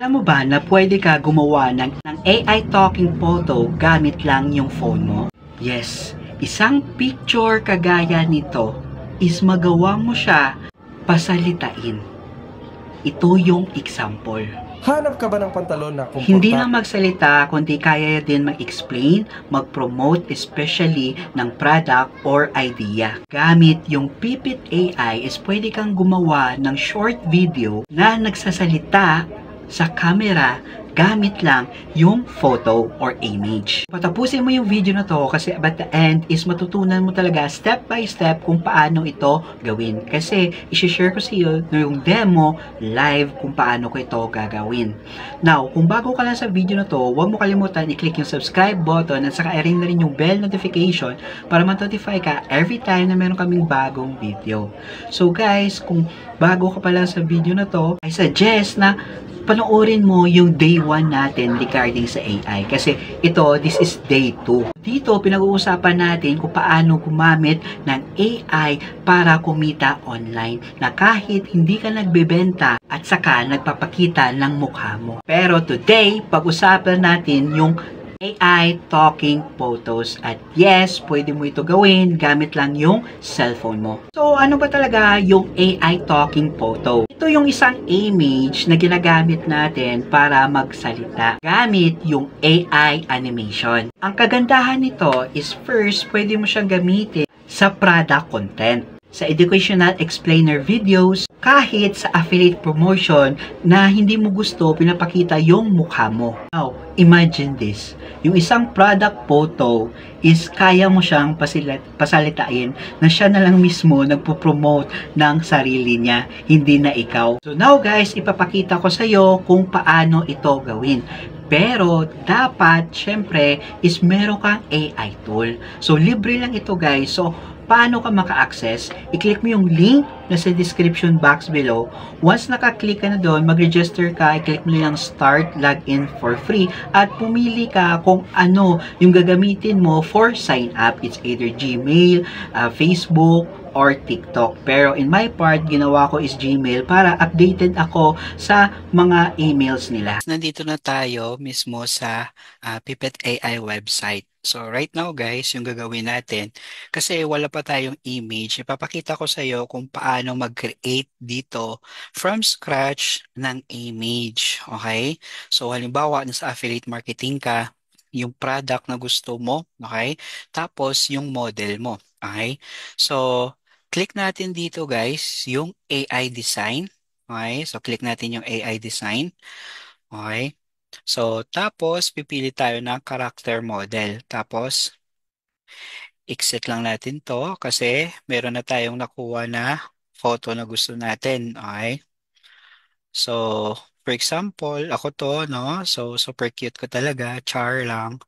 Alam mo ba na pwede ka gumawa ng AI talking photo gamit lang yung phone mo? Yes, isang picture kagaya nito is magawa mo siya pasalitain. Ito yung example. Hanap ka ba ng pantalon na Hindi lang komportable? magsalita, kundi kaya din mag-explain, mag-promote especially ng product or idea. Gamit yung Pipit AI is pwede kang gumawa ng short video na nagsasalita sa camera gamit lang yung photo or image. Patapusin mo yung video na to kasi at the end is matutunan mo talaga step by step kung paano ito gawin. Kasi isi-share ko sa iyo yung demo live kung paano ko ito gagawin. Now, kung bago ka lang sa video na to, huwag mo kalimutan i-click yung subscribe button at saka i-ring na rin yung bell notification para ma-notify ka every time na meron kaming bagong video. So guys, kung bago ka pa lang sa video na to, I suggest na panoorin mo yung day 1 natin regarding sa AI. Kasi this is day 2. Dito, pinag-uusapan natin kung paano gumamit ng AI para kumita online na kahit hindi ka nagbebenta at saka nagpapakita ng mukha mo. Pero today, pag-usapan natin yung AI talking photos. At yes, pwede mo ito gawin gamit lang yung cellphone mo. So, ano ba talaga yung AI talking photo? Ito yung isang image na ginagamit natin para magsalita gamit yung AI animation. Ang kagandahan nito is first, pwede mo siyang gamitin sa product content, sa educational explainer videos, kahit sa affiliate promotion na hindi mo gusto pinapakita yung mukha mo. Now, imagine this. Yung isang product photo is kaya mo siyang pasalitain na siya na lang mismo nagpo-promote ng sarili niya, hindi na ikaw. So now guys, ipapakita ko sa iyo kung paano ito gawin. Pero dapat, syempre, is meron kang AI tool. So libre lang ito guys. So paano ka maka-access? I-click mo yung link na sa description box below. Once naka-click ka na doon, mag-register ka, i-click mo lang start login for free at pumili ka kung ano yung gagamitin mo for sign up. It's either Gmail, Facebook, or TikTok. Pero in my part, ginawa ko is Gmail para updated ako sa mga emails nila. Nandito na tayo mismo sa Pipet AI website. So right now guys, yung gagawin natin, kasi wala pa tayong image, ipapakita ko sa iyo kung paano mag-create dito from scratch ng image. Okay? So halimbawa, nasa affiliate marketing ka, yung product na gusto mo, okay? Tapos yung model mo, okay? So click natin dito guys, yung AI design. Okay? So click natin yung AI design. Okay? So tapos pipili tayo ng character model. Tapos exit lang natin to kasi meron na tayong nakuha na photo na gusto natin. Okay? So, for example, ako to, no? So, super cute ko talaga. Char lang.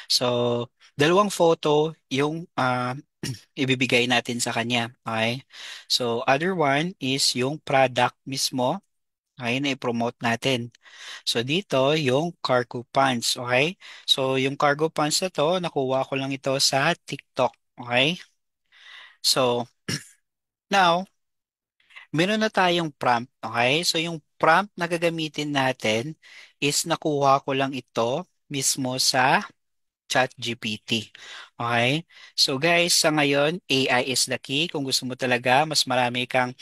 So, dalawang photo yung ibibigay natin sa kanya. Okay? So, other one is yung product mismo. Okay, na i-promote natin. So, dito, yung cargo pants. Okay? So, yung cargo pants na to, nakuha ko lang ito sa TikTok. Okay? So, now, meron na tayong prompt. Okay? So, yung prompt na gagamitin natin is nakuha ko lang ito mismo sa ChatGPT. Okay? So guys, sa ngayon, AI is the key. Kung gusto mo talaga, mas marami kang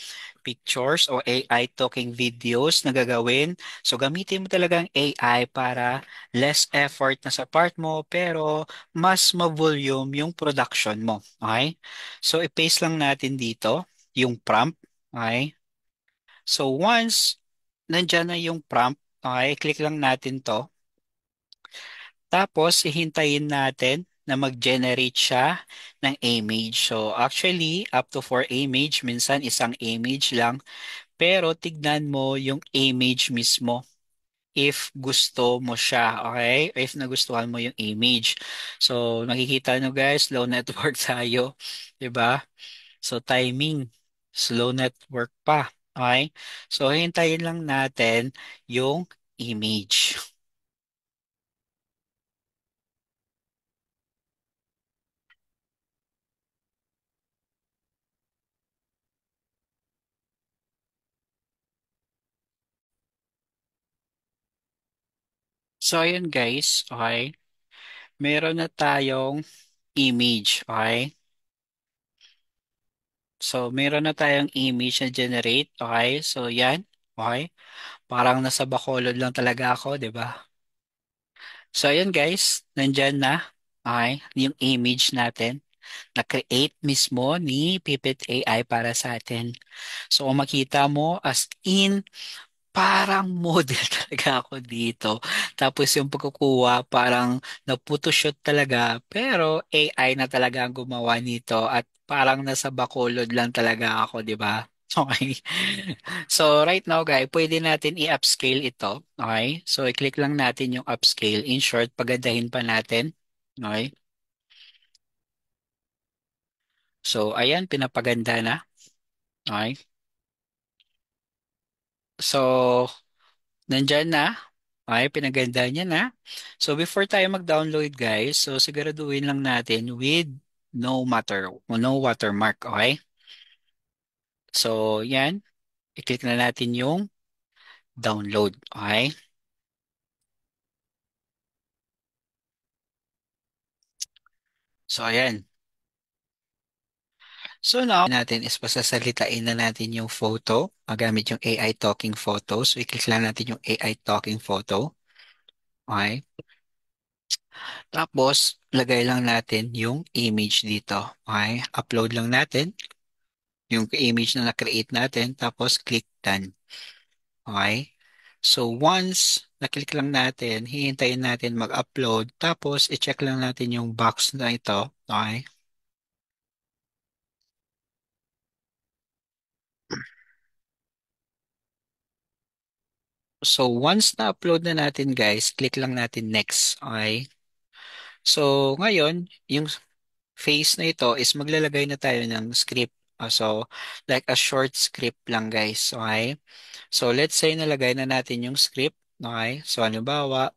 pictures o AI talking videos na gagawin. So gamitin mo talagang AI para less effort na sa part mo, pero mas ma-volume yung production mo. Okay? So i-paste lang natin dito yung prompt. Okay? So once nandyan na yung prompt, okay, click lang natin to. Tapos, hihintayin natin na mag-generate siya ng image. So, actually, up to 4 image, minsan isang image lang. Pero, tignan mo yung image mismo if gusto mo siya, okay? If nagustuhan mo yung image. So, nakikita nyo guys, slow network tayo. 'Di ba? So, timing, slow network pa. Okay? So, hintayin lang natin yung image. So, ayun guys, okay? Meron na tayong image, okay? So, meron na tayong image na generate, okay? So, yan, okay? Parang nasa Bacolod lang talaga ako, di ba? So, ayun guys, nandyan na, okay? Yung image natin na-create mismo ni Pipit AI para sa atin. So, kung makita mo, as in, parang model talaga ako dito. Tapos yung pagkukuha, parang na-photoshoot talaga. Pero AI na talaga ang gumawa nito at parang nasa Bacolod lang talaga ako, di ba? Okay. So, right now, guys, pwede natin i-upscale ito. Okay. So, i-click lang natin yung upscale. In short, pagandahin pa natin. Okay. So, ayan, pinapaganda na. Okay. So, nandyan na. Okay, pinaganda niya na. So, before tayo mag-download, guys, so siguraduhin lang natin with no watermark, okay? So, yan. I-click na natin yung download, okay? So, ayan. So, now, natin is pasasalitain na natin yung photo gamit yung AI talking photo. So, i-click lang natin yung AI talking photo, okay? Tapos, lagay lang natin yung image dito, okay? Upload lang natin yung image na na-create natin, tapos click done. Okay? So, once na-click lang natin, hihintayin natin mag-upload, tapos i-check lang natin yung box na ito. Okay? So, once na-upload na natin, guys, click lang natin next. Okay? So, ngayon, yung phase na ito is maglalagay na tayo ng script. So, like a short script lang, guys. Okay? So, let's say nalagay na natin yung script. Okay? So, halimbawa,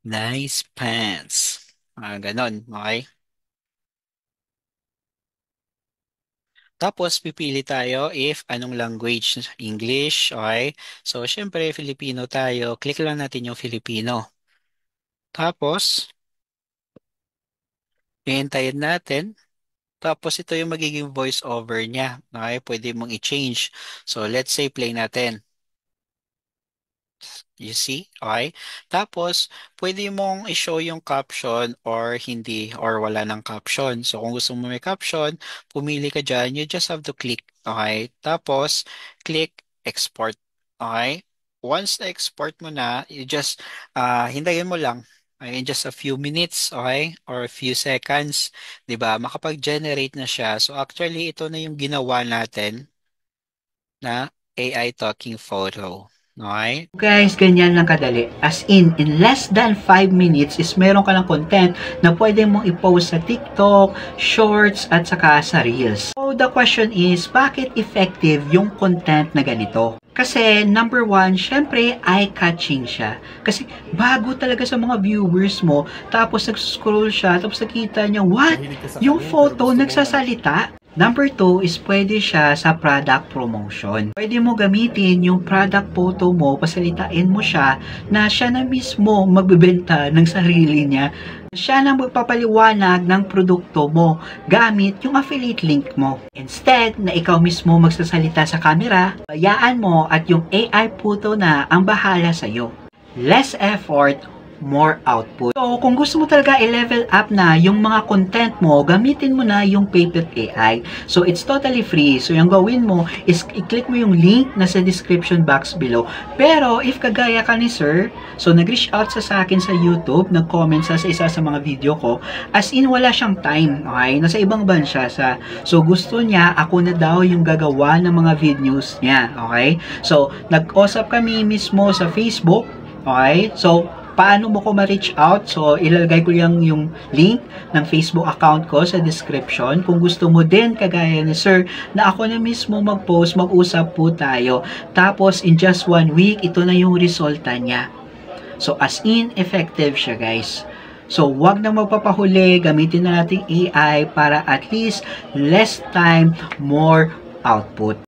nice pants. Ganon. Okay? Tapos, pipili tayo if anong language, English, okay? So, syempre, Filipino tayo. Click lang natin yung Filipino. Tapos, hihintayin natin. Tapos, ito yung magiging voice over niya. Okay? Pwede mong i-change. So, let's say, play natin. You see? Okay? Tapos, pwede mong i-show yung caption or hindi or wala ng caption. So, kung gusto mo may caption, pumili ka dyan. You just have to click. Okay? Tapos, click export. Okay? Once na-export mo na, you just, hintayin mo lang. In just a few minutes, okay? Or a few seconds, 'di ba? Makapag-generate na siya. So actually, ito na yung ginawa natin na AI talking photo. Okay? Guys, ganyan lang kadali. As in less than 5 minutes is meron ka ng content na pwede mong i-post sa TikTok, Shorts, at saka sa Reels. So, the question is, bakit effective yung content na ganito? Kasi, number one, syempre, eye-catching siya. Kasi, bago talaga sa mga viewers mo, tapos nag-scroll siya, tapos nakita niya, what? Mahilig ka sa Yung kanin, pero photo gusto mo nagsasalita? Number 2 is pwede siya sa product promotion. Pwede mo gamitin yung product photo mo, pasalitain mo siya na siya na mismo magbebenta ng sarili niya. Siya na magpapaliwanag ng produkto mo gamit yung affiliate link mo. Instead na ikaw mismo magsasalita sa camera, bayaan mo at yung AI photo na ang bahala sa'yo. Less effort, more output. So, kung gusto mo talaga i-level up na yung mga content mo, gamitin mo na yung Pipit AI. So, it's totally free. So, yung gawin mo is i-click mo yung link na sa description box below. Pero, if kagaya ka ni sir, so nag-reach out sa akin sa YouTube, nag-comment sa isa sa mga video ko, as in wala siyang time, okay? Nasa ibang bansa sa, so gusto niya, ako na daw yung gagawa ng mga videos niya, okay? So, nag-usap kami mismo sa Facebook, okay? So, paano mo ko ma-reach out? So, ilalagay ko yung link ng Facebook account ko sa description. Kung gusto mo din, kagaya ni sir, na ako na mismo mag-post, mag-usap po tayo. Tapos, in just 1 week, ito na yung resulta niya. So, as in, effective siya, guys. So, wag na magpapahuli, gamitin na natin AI para at least less time, more output.